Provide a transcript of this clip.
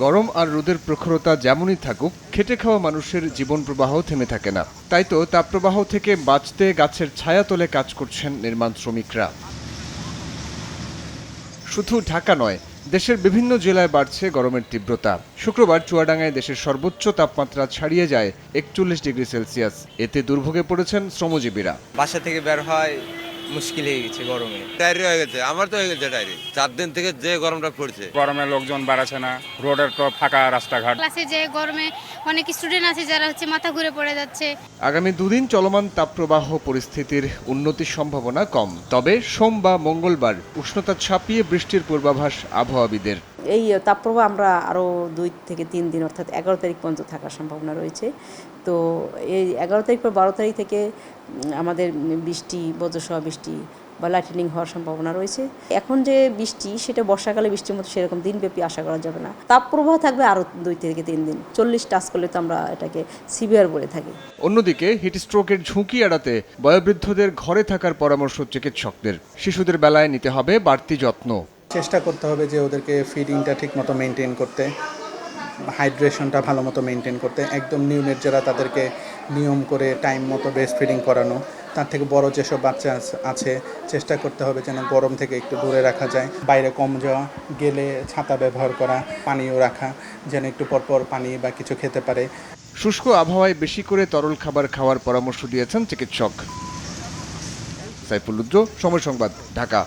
গরম আর রোদের প্রখরতা যেমনই থাকুক, খেটে খাওয়া মানুষের জীবন প্রবাহ থেমে থাকে না। তাই তো তাপপ্রবাহ থেকে বাঁচতে গাছের ছায়াতলে কাজ করছেন নির্মাণ শ্রমিকরা। শুধু ঢাকা নয়, দেশের বিভিন্ন জেলায় বাড়ছে গরমের তীব্রতা। শুক্রবার চুয়াডাঙ্গায় দেশের সর্বোচ্চ তাপমাত্রা ছাড়িয়ে যায় 41 ডিগ্রি সেলসিয়াস। এতে দুর্ভোগে পড়েছেন শ্রমজীবীরা। বাসা থেকে বের হয় মুশকিল হয়ে গেছে গরমে। ডায়রি হয়ে গেছে, আমার তো হয়ে গেছে ডায়রি। 4 দিন থেকে যে গরমটা পড়ছে, গরমে লোকজন বাড়াচ্ছে না, রোডের তো ফাঁকা রাস্তাঘাট। ক্লাসে যে গরমে অনেক স্টুডেন্ট আছে যারা মাথা ঘুরে পড়ে যাচ্ছে। আগামী দুদিন চলমান তাপপ্রবাহ পরিস্থিতির উন্নতির সম্ভাবনা কম, তবে সোম বা মঙ্গলবার উষ্ণতা ছাপিয়ে বৃষ্টির পূর্বাভাস আবহাওয়াবিদের। এই তাপপ্রবাহ আমরা আরও 2 থেকে 3 দিন অর্থাৎ 11 তারিখ পর্যন্ত থাকার সম্ভাবনা রয়েছে। তো এই 11 তারিখ পর 12 তারিখ থেকে আমাদের বৃষ্টি, বজ্রসহ বৃষ্টি বা লাইটনিং হওয়ার সম্ভাবনা রয়েছে। এখন যে বৃষ্টি, সেটা বর্ষাকালে বৃষ্টির মতো সেরকম দিনব্যাপী আশা করা যাবে না। তাপপ্রবাহ থাকবে আরও 2 থেকে 3 দিন। 40 টাচ করলে তো আমরা এটাকে সিভিয়ার বলে থাকি। অন্যদিকে হিটস্ট্রোকের ঝুঁকি এড়াতে বয়োবৃদ্ধদের ঘরে থাকার পরামর্শ চিকিৎসকদের। শিশুদের বেলায় নিতে হবে বাড়তি যত্ন। চেষ্টা করতে হবে যে ওদেরকে ফিডিংটা ঠিক মতো মেনটেন করতে, হাইড্রেশনটা ভালো মতো মেনটেন করতে, একদম নিউনেট যারা তাদেরকে নিয়ম করে টাইম মতো ব্রেস্ট ফিডিং করানো। তার থেকে বড় যেসব বাচ্চা আছে চেষ্টা করতে হবে যেন গরম থেকে একটু দূরে রাখা যায়, বাইরে কম যাওয়া, গেলে ছাতা ব্যবহার করা, পানিও রাখা যেন একটু পরপর পানি বা কিছু খেতে পারে। শুষ্ক আবহাওয়ায় বেশি করে তরল খাবার খাওয়ার পরামর্শ দিয়েছেন চিকিৎসক। সাইফুল উদ্দ, সময় সংবাদ, ঢাকা।